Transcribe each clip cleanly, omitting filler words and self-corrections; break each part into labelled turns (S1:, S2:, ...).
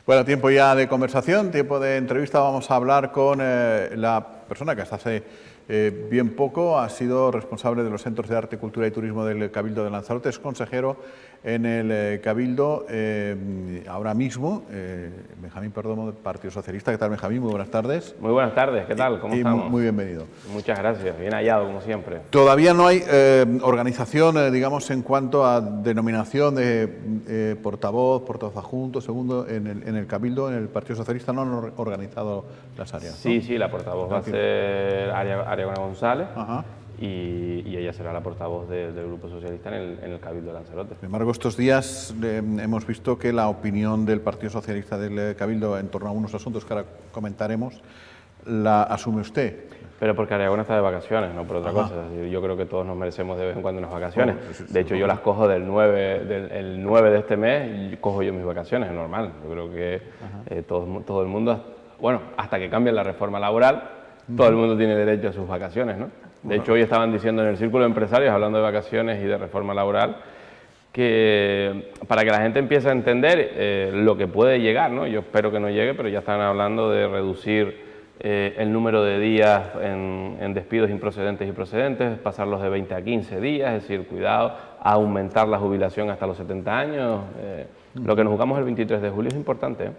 S1: Bueno, tiempo ya de conversación, tiempo de entrevista. Vamos a hablar con la persona que hasta hace bien poco ha sido responsable de los Centros de Arte, Cultura y Turismo del Cabildo de Lanzarote. Es consejero en el Cabildo ahora mismo, Benjamín Perdomo, del Partido Socialista. ¿Qué tal, Benjamín? Muy buenas tardes.
S2: Muy buenas tardes, ¿qué tal? ¿Cómo estamos?
S1: Muy bienvenido.
S2: Muchas gracias, bien hallado como siempre.
S1: Todavía no hay organización, digamos, en cuanto a denominación de portavoz adjunto, segundo, en el Cabildo, en el Partido Socialista. No han organizado las áreas, ¿no?
S2: Sí, la portavoz va a ser Ariagona González.
S1: Ajá.
S2: Y ella será la portavoz del Grupo Socialista en el Cabildo de Lanzarote.
S1: Sin embargo, estos días hemos visto que la opinión del Partido Socialista del Cabildo en torno a unos asuntos que ahora comentaremos, la asume usted.
S2: Pero porque Ariagona está de vacaciones, no por otra
S1: Ajá.
S2: cosa. Yo creo que todos nos merecemos de vez en cuando unas vacaciones.
S1: Bueno,
S2: De hecho, yo las cojo el 9 de este mes, y cojo yo mis vacaciones, es normal. Yo creo que todo el mundo, bueno, hasta que cambie la reforma laboral, todo el mundo tiene derecho a sus vacaciones, ¿no? De hecho, hoy estaban diciendo en el Círculo de Empresarios, hablando de vacaciones y de reforma laboral, que para que la gente empiece a entender lo que puede llegar, ¿no? Yo espero que no llegue, pero ya están hablando de reducir el número de días en despidos improcedentes y procedentes, pasarlos de 20 a 15 días, es decir, cuidado, aumentar la jubilación hasta los 70 años. Lo que nos jugamos el 23 de julio es importante, ¿eh?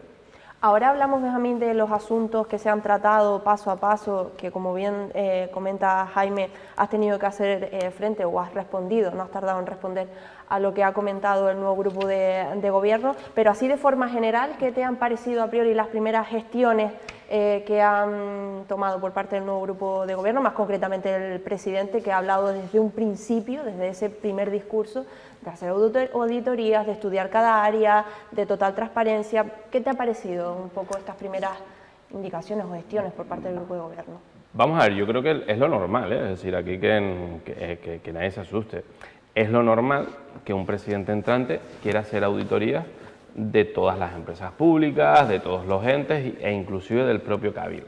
S3: Ahora hablamos, Benjamín, de los asuntos que se han tratado paso a paso, que como bien comenta Jaime, has tenido que hacer frente o has respondido, no has tardado en responder a lo que ha comentado el nuevo grupo de gobierno, pero así de forma general, ¿qué te han parecido a priori las primeras gestiones que han tomado por parte del nuevo grupo de gobierno, más concretamente el presidente, que ha hablado desde un principio, desde ese primer discurso, de hacer auditorías, de estudiar cada área, de total transparencia? ¿Qué te ha parecido un poco estas primeras indicaciones o gestiones por parte del grupo de gobierno?
S2: Vamos a ver, yo creo que es lo normal, ¿eh? Es decir, aquí que nadie se asuste. Es lo normal que un presidente entrante quiera hacer auditorías de todas las empresas públicas, de todos los entes e inclusive del propio Cabildo.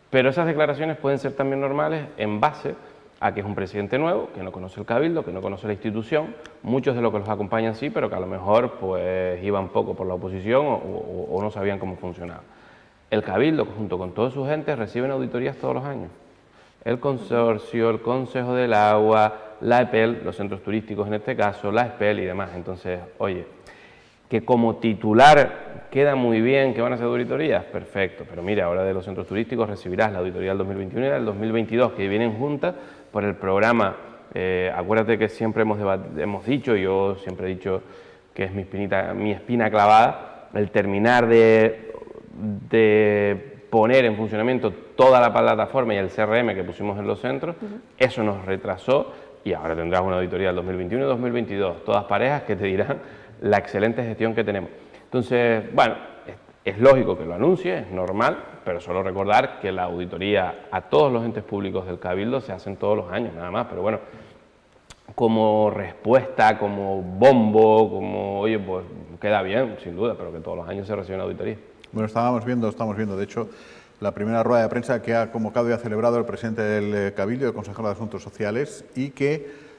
S2: Pero esas declaraciones pueden ser también normales en base a que es un presidente nuevo, que no conoce el Cabildo, que no conoce la institución, muchos de los que los acompañan sí, pero que a lo mejor pues iban poco por la oposición o no sabían cómo funcionaba. El Cabildo, junto con todos sus entes, reciben auditorías todos los años. El consorcio, el Consejo del Agua, la EPEL, los centros turísticos en este caso, la ESPEL y demás. Entonces, oye, que como titular queda muy bien que van a hacer auditorías, perfecto, pero mira, ahora de los centros turísticos recibirás la auditoría del 2021 y la del 2022, que vienen juntas por el programa. Acuérdate que siempre hemos dicho, yo siempre he dicho que es mi espina clavada, el terminar de poner en funcionamiento toda la plataforma y el CRM que pusimos en los centros, eso nos retrasó y ahora tendrás una auditoría del 2021 y 2022, todas parejas que te dirán la excelente gestión que tenemos. Entonces, bueno, es lógico que lo anuncie, es normal, pero solo recordar que la auditoría a todos los entes públicos del Cabildo se hacen todos los años, nada más, pero bueno, como respuesta, como bombo, como, oye, pues queda bien, sin duda, pero que todos los años se reciben auditorías.
S1: Bueno, estamos viendo, de hecho, la primera rueda de prensa que ha convocado y ha celebrado el presidente del Cabildo, el consejero de Asuntos Sociales, y que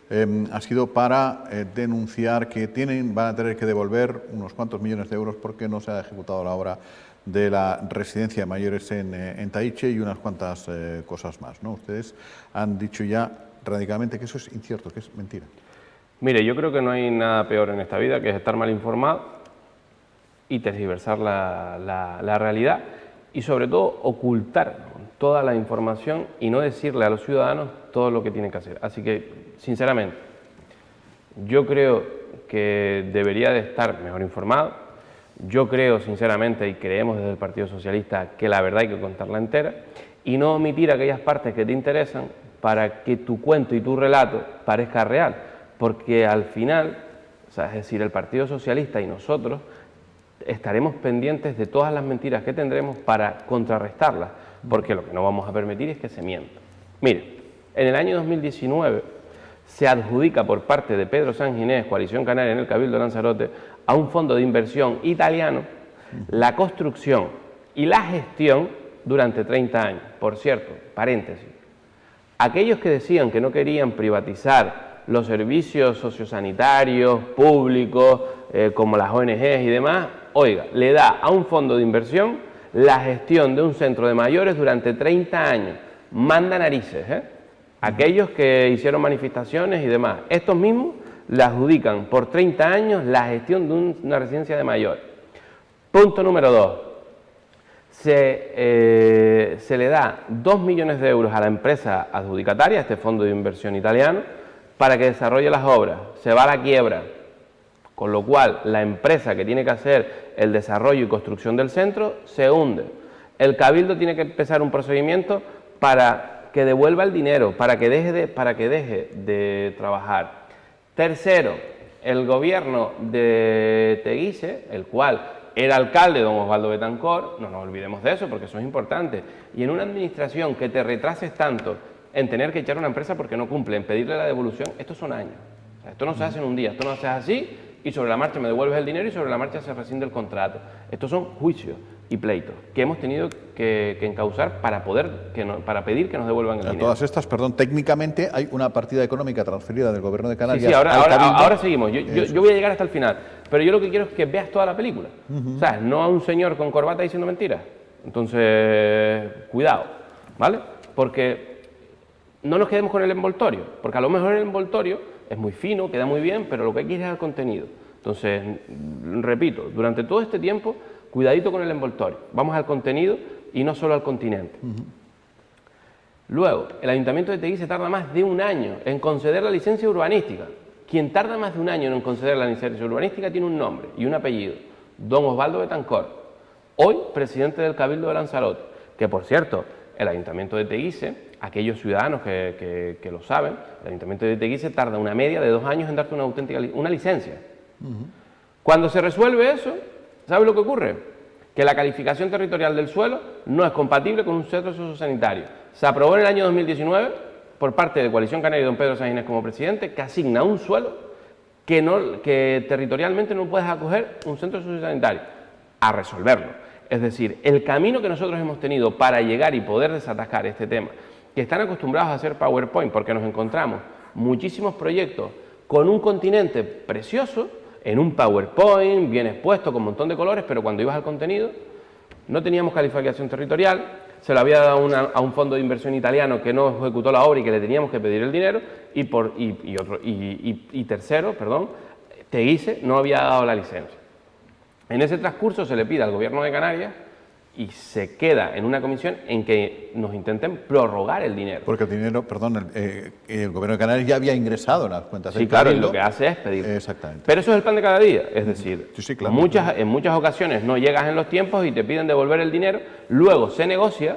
S1: ha sido para denunciar que van a tener que devolver unos cuantos millones de euros porque no se ha ejecutado la obra de la residencia de mayores en Taiche y unas cuantas cosas más, ¿no? Ustedes han dicho ya radicalmente que eso es incierto, que es mentira.
S2: Mire, yo creo que no hay nada peor en esta vida que estar mal informado y tergiversar la realidad y sobre todo ocultar toda la información y no decirle a los ciudadanos todo lo que tienen que hacer. Así que, sinceramente, yo creo que debería de estar mejor informado. Yo creo, sinceramente, y creemos desde el Partido Socialista, que la verdad hay que contarla entera y no omitir aquellas partes que te interesan para que tu cuento y tu relato parezca real. Porque al final, o sea, es decir, el Partido Socialista y nosotros estaremos pendientes de todas las mentiras que tendremos para contrarrestarlas, porque lo que no vamos a permitir es que se mienta. Mire, en el año 2019 se adjudica por parte de Pedro Sanginés, Coalición Canaria en el Cabildo de Lanzarote, a un fondo de inversión italiano la construcción y la gestión durante 30 años. Por cierto, paréntesis, aquellos que decían que no querían privatizar los servicios sociosanitarios, públicos, como las ONGs y demás, oiga, le da a un fondo de inversión la gestión de un centro de mayores durante 30 años. Manda narices, ¿eh? Aquellos que hicieron manifestaciones y demás, estos mismos le adjudican por 30 años la gestión de una residencia de mayores. Punto número 2. Se le da 2 millones de euros a la empresa adjudicataria, este fondo de inversión italiano, para que desarrolle las obras. Se va a la quiebra, con lo cual la empresa que tiene que hacer el desarrollo y construcción del centro se hunde. El Cabildo tiene que empezar un procedimiento para que devuelva el dinero, para que deje de trabajar. Tercero, el gobierno de Teguise, el cual era alcalde don Osvaldo Betancor, no nos olvidemos de eso porque eso es importante, y en una administración que te retrases tanto en tener que echar a una empresa porque no cumple, en pedirle la devolución, estos son años. O sea, esto no se hace en un día, esto no se hace así y sobre la marcha me devuelves el dinero y sobre la marcha se rescinde el contrato. Estos son juicios y pleitos que hemos tenido que encauzar para pedir que nos devuelvan el dinero.
S1: Todas estas, perdón, técnicamente hay una partida económica transferida del Gobierno de Canarias.
S2: Sí, ahora seguimos. Yo voy a llegar hasta el final, pero yo lo que quiero es que veas toda la película. O sea, no a un señor con corbata diciendo mentiras. Entonces, cuidado, ¿vale? Porque no nos quedemos con el envoltorio, porque a lo mejor el envoltorio es muy fino, queda muy bien, pero lo que hay que ir es al contenido. Entonces, repito, durante todo este tiempo, cuidadito con el envoltorio, vamos al contenido y no solo al continente. Luego, el Ayuntamiento de Teguise tarda más de un año en conceder la licencia urbanística. Quien tarda más de un año en conceder la licencia urbanística tiene un nombre y un apellido, don Osvaldo Betancor, hoy presidente del Cabildo de Lanzarote, que por cierto, el Ayuntamiento de Teguise, aquellos ciudadanos que lo saben, el Ayuntamiento de Teguise tarda una media de 2 años en darte una licencia. Cuando se resuelve eso, ¿sabe lo que ocurre? Que la calificación territorial del suelo no es compatible con un centro sociosanitario. Se aprobó en el año 2019 por parte de Coalición Canaria y don Pedro Sáenz como presidente, que asigna un suelo que territorialmente no puedes acoger un centro sociosanitario, a resolverlo. Es decir, el camino que nosotros hemos tenido para llegar y poder desatascar este tema, que están acostumbrados a hacer PowerPoint porque nos encontramos muchísimos proyectos con un continente precioso, en un PowerPoint, bien expuesto, con un montón de colores, pero cuando ibas al contenido no teníamos calificación territorial, se lo había dado a un fondo de inversión italiano que no ejecutó la obra y que le teníamos que pedir el dinero, y tercero, Teguise no había dado la licencia. En ese transcurso se le pide al Gobierno de Canarias y se queda en una comisión en que nos intenten prorrogar el dinero.
S1: Porque el dinero, el Gobierno de Canarias ya había ingresado en las cuentas del
S2: Sí, claro, y
S1: Cabildo.
S2: lo que hace es pedir.
S1: Exactamente.
S2: Pero eso es el pan de cada día, es decir,
S1: Sí, claro.
S2: en muchas ocasiones no llegas en los tiempos y te piden devolver el dinero, luego se negocia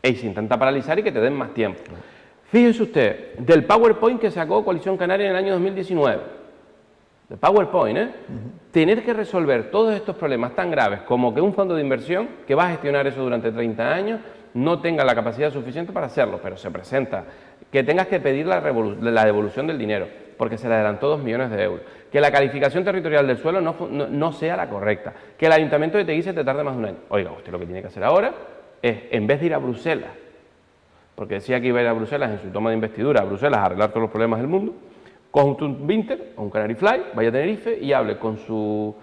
S2: y se intenta paralizar y que te den más tiempo. Fíjese usted, del PowerPoint que sacó Coalición Canaria en el año 2019, de PowerPoint, tener que resolver todos estos problemas tan graves como que un fondo de inversión que va a gestionar eso durante 30 años no tenga la capacidad suficiente para hacerlo, pero se presenta, que tengas que pedir la devolución del dinero porque se le adelantó 2 millones de euros, que la calificación territorial del suelo no sea la correcta, que el Ayuntamiento de Teguise te tarde más de un año. Oiga, usted lo que tiene que hacer ahora es, en vez de ir a Bruselas, porque decía que iba a ir a Bruselas en su toma de investidura, a Bruselas a arreglar todos los problemas del mundo, coge un Binter o un Canary Fly, vaya a Tenerife y hable con su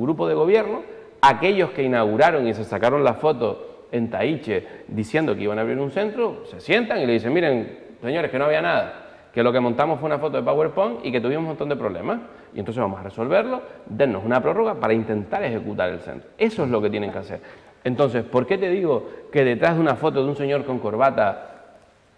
S2: grupo de gobierno, aquellos que inauguraron y se sacaron la foto en Taiche diciendo que iban a abrir un centro, se sientan y le dicen, miren, señores, que no había nada, que lo que montamos fue una foto de PowerPoint y que tuvimos un montón de problemas, y entonces vamos a resolverlo, dennos una prórroga para intentar ejecutar el centro. Eso es lo que tienen que hacer. Entonces, ¿por qué te digo que detrás de una foto de un señor con corbata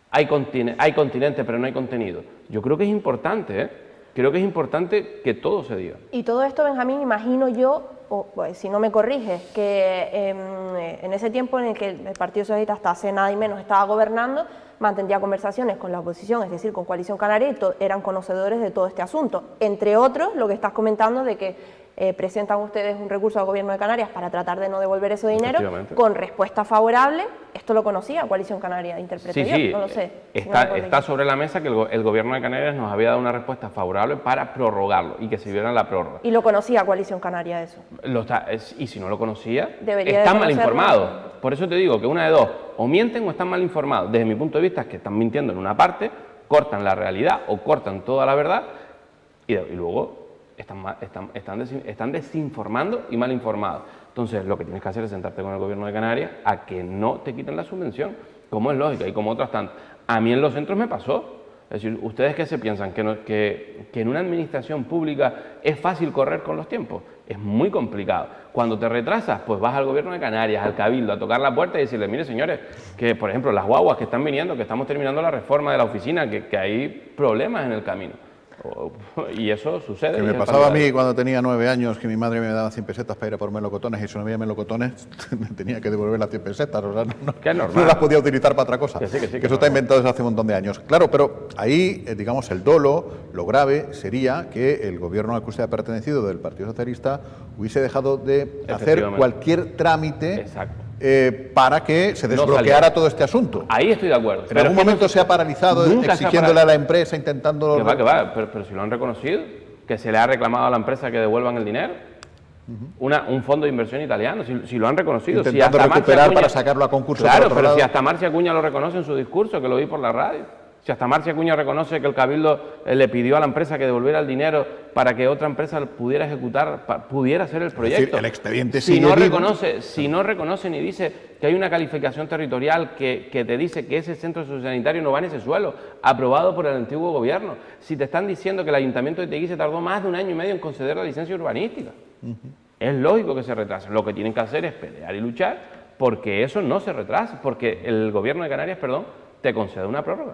S2: hay continente pero no hay contenido? Yo creo que es importante, creo que es importante que todo se diga.
S3: Y todo esto, Benjamín, imagino yo, pues, si no me corriges, que en ese tiempo en el que el Partido Socialista hasta hace nada y menos estaba gobernando, mantendría conversaciones con la oposición, es decir, con Coalición Canaria, y eran conocedores de todo este asunto. Entre otros, lo que estás comentando de que presentan ustedes un recurso al Gobierno de Canarias para tratar de no devolver ese dinero con respuesta favorable. Esto lo conocía Coalición Canaria, interpreté yo, no lo sé.
S2: Está sobre la mesa que el Gobierno de Canarias nos había dado una respuesta favorable para prorrogarlo y que se viera la prórroga.
S3: ¿Y lo conocía Coalición Canaria eso?
S2: Y si no lo conocía,
S3: debería
S2: están mal informados. Por eso te digo que una de dos, o mienten o están mal informados. Desde mi punto de vista es que están mintiendo en una parte, cortan la realidad o cortan toda la verdad y luego están desinformando y mal informados. Entonces, lo que tienes que hacer es sentarte con el Gobierno de Canarias a que no te quiten la subvención, como es lógico y como otras tantas. A mí en los centros me pasó. Es decir, ¿ustedes qué se piensan? ¿Que en una administración pública es fácil correr con los tiempos? Es muy complicado. Cuando te retrasas, pues vas al Gobierno de Canarias, al Cabildo, a tocar la puerta y decirles, mire señores, que por ejemplo las guaguas que están viniendo, que estamos terminando la reforma de la oficina, que hay problemas en el camino. Y eso sucede.
S1: Que me pasaba a mí cuando tenía 9 años, que mi madre me daba 100 pesetas para ir a por melocotones, y si no había melocotones me tenía que devolver las 100 pesetas, o sea, no las podía utilizar para otra cosa.
S2: Que
S1: eso está inventado desde hace un montón de años. Claro, pero ahí, digamos, el dolo, lo grave sería que el gobierno al que usted ha pertenecido, del Partido Socialista, hubiese dejado de hacer cualquier trámite para que se desbloqueara todo este asunto.
S2: Ahí estoy de acuerdo.
S1: En algún momento se ha paralizado exigiéndole a la empresa, intentando...
S2: Que va, pero si lo han reconocido, que se le ha reclamado a la empresa que devuelvan el dinero, un fondo de inversión italiano, si lo han reconocido.
S1: Intentando recuperar para sacarlo a concurso.
S2: Claro, pero si hasta Marcia Acuña lo reconoce en su discurso, que lo vi por la radio. Si hasta Marcia Acuña reconoce que el Cabildo le pidió a la empresa que devolviera el dinero para que otra empresa pudiera ejecutar, pudiera hacer el proyecto.
S1: Es decir, el expediente
S2: si no reconoce ni dice que hay una calificación territorial que te dice que ese centro sociosanitario no va en ese suelo, aprobado por el antiguo gobierno. Si te están diciendo que el Ayuntamiento de Teguise tardó más de 1 año y medio en conceder la licencia urbanística. Es lógico que se retrase. Lo que tienen que hacer es pelear y luchar porque eso no se retrase, porque el Gobierno de Canarias, te concede una prórroga.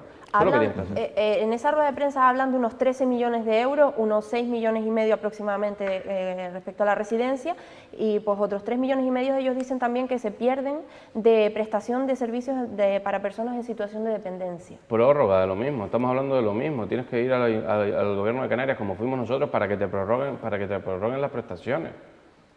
S3: En esa rueda de prensa hablan de unos 13 millones de euros, unos 6 millones y medio aproximadamente respecto a la residencia, y pues otros 3 millones y medio ellos dicen también que se pierden de prestación de servicios para personas en situación de dependencia.
S2: Prórroga de lo mismo, estamos hablando de lo mismo. Tienes que ir al Gobierno de Canarias, como fuimos nosotros, para que te prorroguen las prestaciones.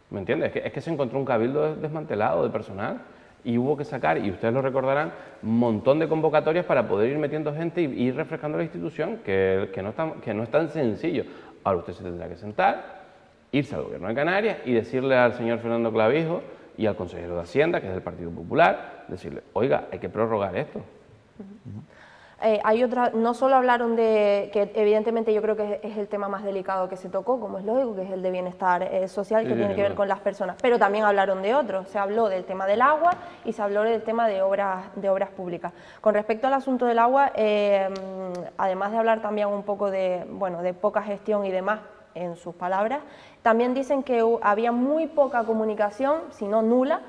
S2: ¿Me entiendes? Es que se encontró un cabildo desmantelado de personal. Y hubo que sacar, y ustedes lo recordarán, un montón de convocatorias para poder ir metiendo gente y ir refrescando la institución, que no es tan sencillo. Ahora usted se tendrá que sentar, irse al Gobierno de Canarias y decirle al señor Fernando Clavijo y al consejero de Hacienda, que es del Partido Popular, decirle, oiga, hay que prorrogar esto.
S3: Hay otra, no solo hablaron de, que evidentemente yo creo que es el tema más delicado que se tocó, como es lógico, que es el de bienestar social, que tiene que ver con las personas, pero también hablaron de otros. Se habló del tema del agua y se habló del tema de obras públicas. Con respecto al asunto del agua, además de hablar también un poco de poca gestión y demás, en sus palabras, también dicen que había muy poca comunicación, si no nula,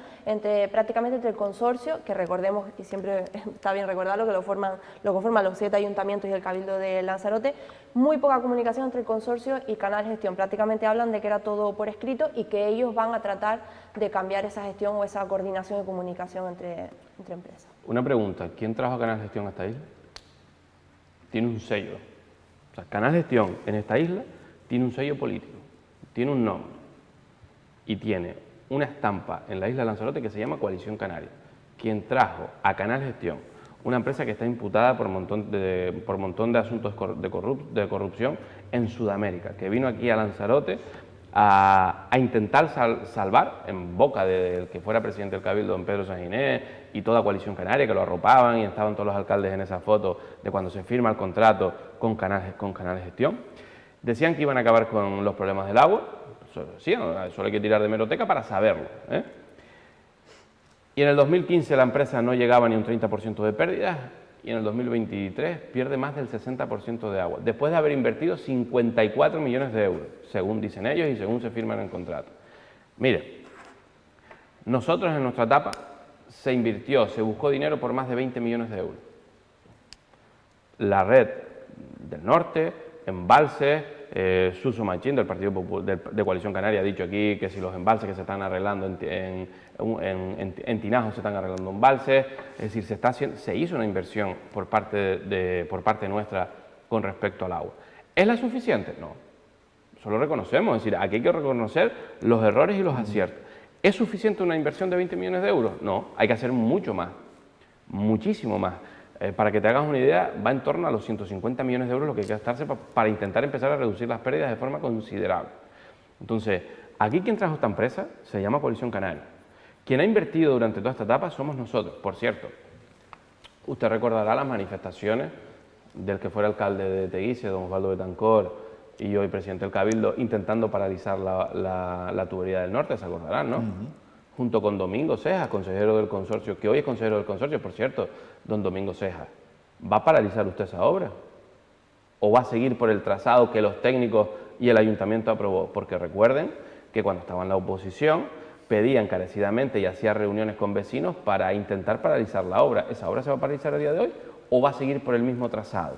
S3: prácticamente entre el consorcio, que recordemos, y siempre está bien recordarlo, que lo conforman los 7 ayuntamientos y el Cabildo de Lanzarote, muy poca comunicación entre el consorcio y Canal Gestión. Prácticamente hablan de que era todo por escrito y que ellos van a tratar de cambiar esa gestión o esa coordinación de comunicación entre empresas.
S2: Una pregunta, ¿quién trajo a Canal Gestión a esta isla? Tiene un sello. O sea, Canal Gestión en esta isla tiene un sello político, tiene un nombre y tiene una estampa en la isla de Lanzarote que se llama Coalición Canaria. Quien trajo a Canal Gestión, una empresa que está imputada por montón de asuntos de corrupción en Sudamérica, que vino aquí a Lanzarote a intentar salvar, en boca del que fuera presidente del Cabildo, don Pedro Sanginés, y toda Coalición Canaria, que lo arropaban y estaban todos los alcaldes en esa foto de cuando se firma el contrato con Canal Gestión. Decían que iban a acabar con los problemas del agua, solo hay que tirar de hemeroteca para saberlo. Y en el 2015 la empresa no llegaba ni a un 30% de pérdidas y en el 2023 pierde más del 60% de agua, después de haber invertido 54 millones de euros, según dicen ellos y según se firman en el contrato. Mire, nosotros en nuestra etapa se buscó dinero por más de 20 millones de euros. La red del norte, embalses, Suso Machín del Partido Popular, de Coalición Canaria ha dicho aquí que si los embalses que se están arreglando en Tinajo se están arreglando embalses, es decir, se hizo una inversión por parte nuestra con respecto al agua. ¿Es la suficiente? No, eso lo reconocemos, es decir, aquí hay que reconocer los errores y los aciertos. ¿Es suficiente una inversión de 20 millones de euros? No, hay que hacer mucho más, muchísimo más. Para que te hagas una idea, va en torno a los 150 millones de euros lo que hay que gastarse para intentar empezar a reducir las pérdidas de forma considerable. Entonces, aquí quien trajo esta empresa se llama Coalición Canaria. Quien ha invertido durante toda esta etapa somos nosotros. Por cierto, usted recordará las manifestaciones del que fuera alcalde de Teguise, don Osvaldo Betancor, y hoy presidente del Cabildo, intentando paralizar la tubería del norte, se acordarán, ¿no? Junto con Domingo Cejas, consejero del consorcio, que hoy es consejero del consorcio, por cierto, don Domingo Cejas. ¿Va a paralizar usted esa obra? ¿O va a seguir por el trazado que los técnicos y el ayuntamiento aprobó? Porque recuerden que cuando estaba en la oposición pedía encarecidamente y hacía reuniones con vecinos para intentar paralizar la obra. ¿Esa obra se va a paralizar a día de hoy o va a seguir por el mismo trazado?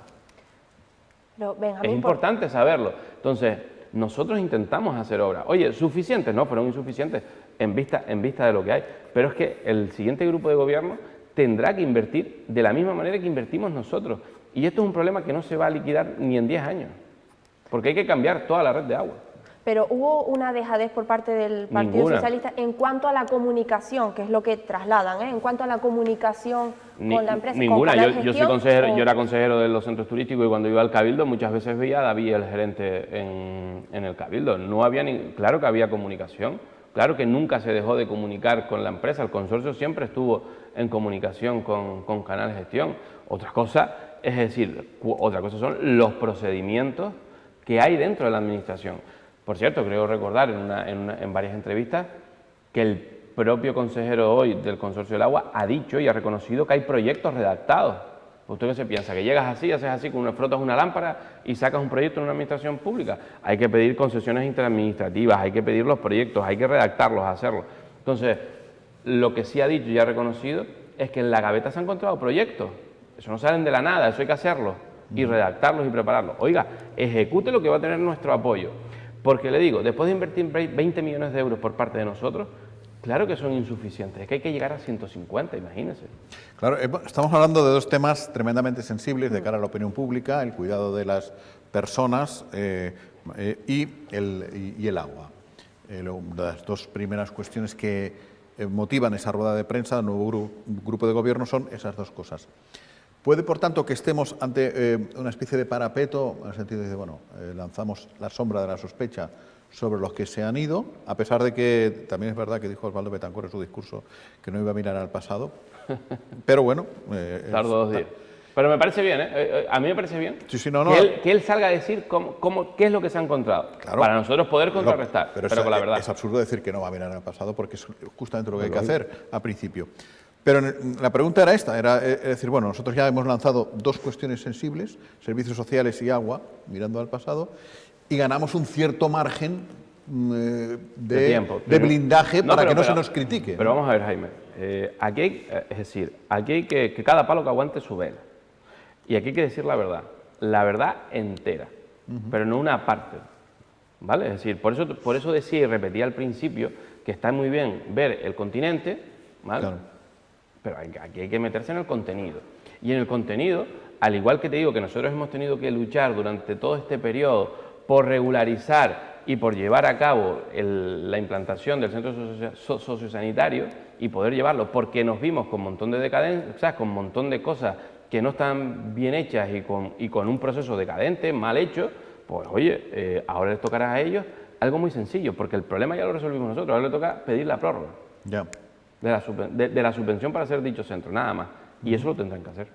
S3: Pero, Benjamín,
S2: Es importante saberlo. Entonces, nosotros intentamos hacer obras. Oye, ¿suficientes? No, fueron insuficientes en vista de lo que hay. Pero es que el siguiente grupo de gobierno tendrá que invertir de la misma manera que invertimos nosotros. Y esto es un problema que no se va a liquidar ni en 10 años, porque hay que cambiar toda la red de agua.
S3: Pero hubo una dejadez por parte del Partido Socialista en cuanto a la comunicación, que es lo que trasladan, en cuanto a la comunicación con la empresa.
S2: Ninguna.
S3: ¿Con
S2: Yo soy consejero, yo era consejero de los centros turísticos y cuando iba al Cabildo muchas veces veía a David, el gerente, en el Cabildo. No había claro que había comunicación, claro que nunca se dejó de comunicar con la empresa. El consorcio siempre estuvo en comunicación con Canal Gestión. Otra cosa son los procedimientos que hay dentro de la administración. Por cierto, creo recordar en varias entrevistas que el propio consejero hoy del Consorcio del Agua ha dicho y ha reconocido que hay proyectos redactados. ¿Usted qué se piensa? ¿Que llegas así, haces así, frotas una lámpara y sacas un proyecto en una administración pública? Hay que pedir concesiones interadministrativas, hay que pedir los proyectos, hay que redactarlos, hacerlos. Entonces, lo que sí ha dicho y ha reconocido es que en la gaveta se han encontrado proyectos. Eso no salen de la nada, eso hay que hacerlo y redactarlos y prepararlos. Oiga, ejecute lo que va a tener nuestro apoyo. Porque le digo, después de invertir 20 millones de euros por parte de nosotros, claro que son insuficientes, es que hay que llegar a 150, imagínense.
S1: Claro, estamos hablando de dos temas tremendamente sensibles de cara a la opinión pública, el cuidado de las personas y el agua. Las dos primeras cuestiones que motivan esa rueda de prensa del nuevo grupo de gobierno son esas dos cosas. Puede, por tanto, que estemos ante una especie de parapeto, en el sentido de, bueno, lanzamos la sombra de la sospecha sobre los que se han ido, a pesar de que también es verdad que dijo Osvaldo Betancourt en su discurso que no iba a mirar al pasado, pero bueno...
S2: Tardo 2 días. Pero me parece bien, a mí me parece bien que él salga a decir qué es lo que se ha encontrado, claro, para nosotros poder contrarrestar, pero con la verdad.
S1: Es absurdo decir que no va a mirar al pasado porque es justamente lo que hay que hacer al principio. Pero la pregunta era esta, es decir, bueno, nosotros ya hemos lanzado dos cuestiones sensibles, servicios sociales y agua, mirando al pasado, y ganamos un cierto margen de blindaje para que no se nos critique.
S2: Pero vamos a ver, Jaime, aquí hay que cada palo que aguante su vela. Y aquí hay que decir la verdad entera, pero no una parte, ¿vale? Es decir, por eso decía y repetía al principio que está muy bien ver el continente, ¿vale? Claro. Pero aquí hay que meterse en el contenido. Y en el contenido, al igual que te digo que nosotros hemos tenido que luchar durante todo este periodo por regularizar y por llevar a cabo la implantación del centro sociosanitario y poder llevarlo, porque nos vimos con un montón de decadencias, con un montón de cosas que no están bien hechas y con un proceso decadente, mal hecho, pues oye, ahora les tocará a ellos algo muy sencillo, porque el problema ya lo resolvimos nosotros, ahora les toca pedir la prórroga.
S1: Ya.
S2: De la subvención para hacer dicho centro, nada más. Y eso lo tendrán que hacer.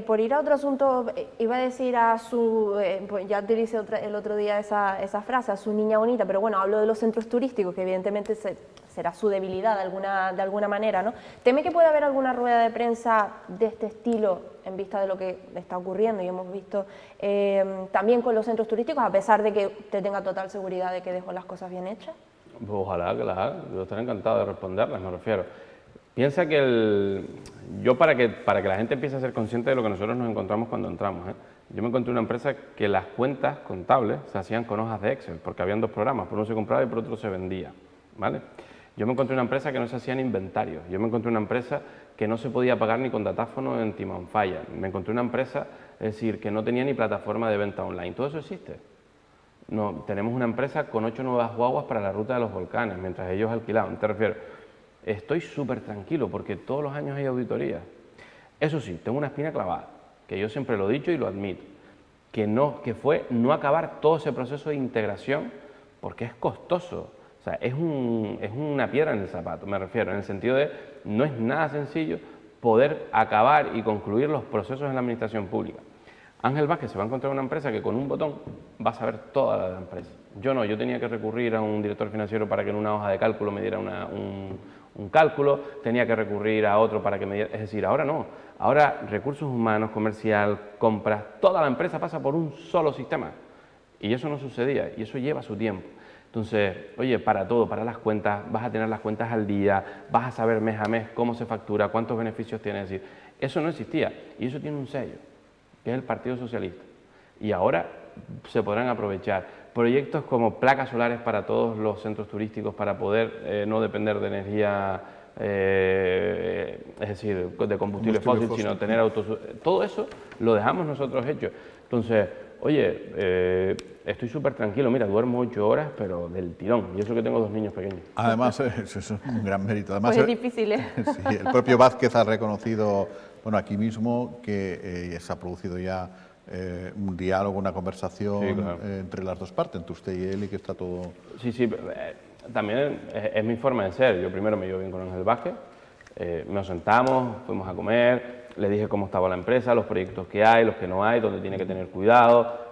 S3: Por ir a otro asunto, iba a decir a su, pues ya utilicé el otro día esa frase, a su niña bonita, pero bueno, hablo de los centros turísticos, que evidentemente será su debilidad de alguna manera, ¿no? ¿Teme que pueda haber alguna rueda de prensa de este estilo en vista de lo que está ocurriendo y hemos visto también con los centros turísticos, a pesar de que usted tenga total seguridad de que dejó las cosas bien hechas?
S2: Pues ojalá que las haga, yo estaré encantado de responderlas, me refiero. Piensa que para que la gente empiece a ser consciente de lo que nosotros nos encontramos cuando entramos, yo me encontré una empresa que las cuentas contables se hacían con hojas de Excel, porque habían dos programas, por uno se compraba y por otro se vendía, ¿vale? Yo me encontré una empresa que no se hacían inventarios, yo me encontré una empresa que no se podía pagar ni con datáfono en Timanfaya, me encontré una empresa, es decir, que no tenía ni plataforma de venta online, todo eso existe. No, tenemos una empresa con 8 nuevas guaguas para la ruta de los volcanes, mientras ellos alquilaban. Te refiero, estoy súper tranquilo porque todos los años hay auditorías. Eso sí, tengo una espina clavada, que yo siempre lo he dicho y lo admito, que fue no acabar todo ese proceso de integración porque es costoso. O sea, es una piedra en el zapato, me refiero, en el sentido de no es nada sencillo poder acabar y concluir los procesos en la administración pública. Ángel Vázquez se va a encontrar una empresa que con un botón va a saber toda la empresa. Yo no, yo tenía que recurrir a un director financiero para que en una hoja de cálculo me diera un cálculo, tenía que recurrir a otro para que me diera... Es decir, ahora no. Ahora recursos humanos, comercial, compras, toda la empresa pasa por un solo sistema. Y eso no sucedía, y eso lleva su tiempo. Entonces, oye, para todo, para las cuentas, vas a tener las cuentas al día, vas a saber mes a mes cómo se factura, cuántos beneficios tiene. Es decir, eso no existía, y eso tiene un sello, que es el Partido Socialista. Y ahora se podrán aprovechar proyectos como placas solares para todos los centros turísticos para poder no depender de energía, es decir, de combustible fósil, sino tener autos. Todo eso lo dejamos nosotros hecho. Entonces, oye, estoy súper tranquilo, mira, duermo 8 horas, pero del tirón, y eso que tengo 2 niños pequeños.
S1: Además, eso es un gran mérito. Además,
S3: Pues es difícil, ¿eh?
S1: Sí, el propio Vázquez ha reconocido, bueno, aquí mismo, que se ha producido ya un diálogo, una conversación,
S2: sí, claro,
S1: entre las dos partes, entre usted y él, y que está todo...
S2: Sí, sí, también es mi forma de ser. Yo primero me llevo bien con Ángel Vázquez, nos sentamos, fuimos a comer, le dije cómo estaba la empresa, los proyectos que hay, los que no hay, dónde tiene que tener cuidado,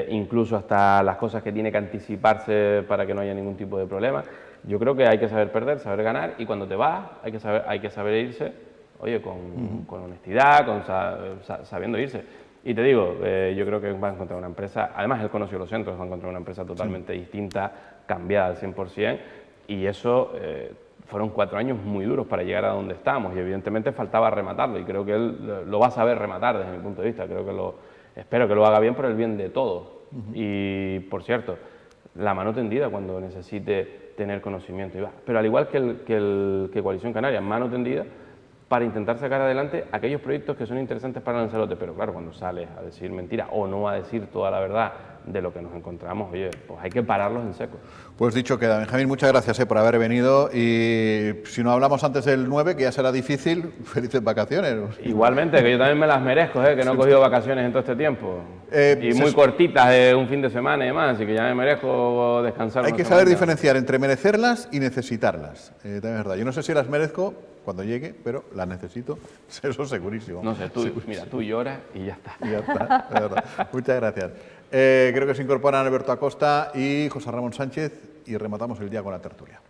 S2: incluso hasta las cosas que tiene que anticiparse para que no haya ningún tipo de problema. Yo creo que hay que saber perder, saber ganar, y cuando te vas hay que saber irse, oye, con honestidad, sabiendo irse. Y te digo, yo creo que va a encontrar una empresa, además él conoció los centros, va a encontrar una empresa totalmente distinta, cambiada al 100%, y eso fueron 4 años muy duros para llegar a donde estamos, y evidentemente faltaba rematarlo, y creo que él lo va a saber rematar desde mi punto de vista, espero que lo haga bien por el bien de todos. Y, por cierto, la mano tendida cuando necesite tener conocimiento, pero al igual que Coalición Canaria, mano tendida para intentar sacar adelante aquellos proyectos que son interesantes para Lanzarote, pero claro, cuando sales a decir mentiras o no a decir toda la verdad de lo que nos encontramos, oye, pues hay que pararlos en seco.
S1: Pues dicho queda, Benjamín, muchas gracias por haber venido, y si no hablamos antes del 9, que ya será difícil, felices vacaciones.
S2: Igualmente, que yo también me las merezco, que no he cogido vacaciones en todo este tiempo, y muy cortitas, de un fin de semana y demás, así que ya me merezco descansar.
S1: Hay que saber diferenciar entre merecerlas y necesitarlas, también es verdad. Yo no sé si las merezco cuando llegue, pero las necesito, eso segurísimo.
S2: No sé, mira, tú lloras y ya está.
S1: Y ya está, de verdad. Muchas gracias. Creo que se incorporan Alberto Acosta y José Ramón Sánchez, y rematamos el día con la tertulia.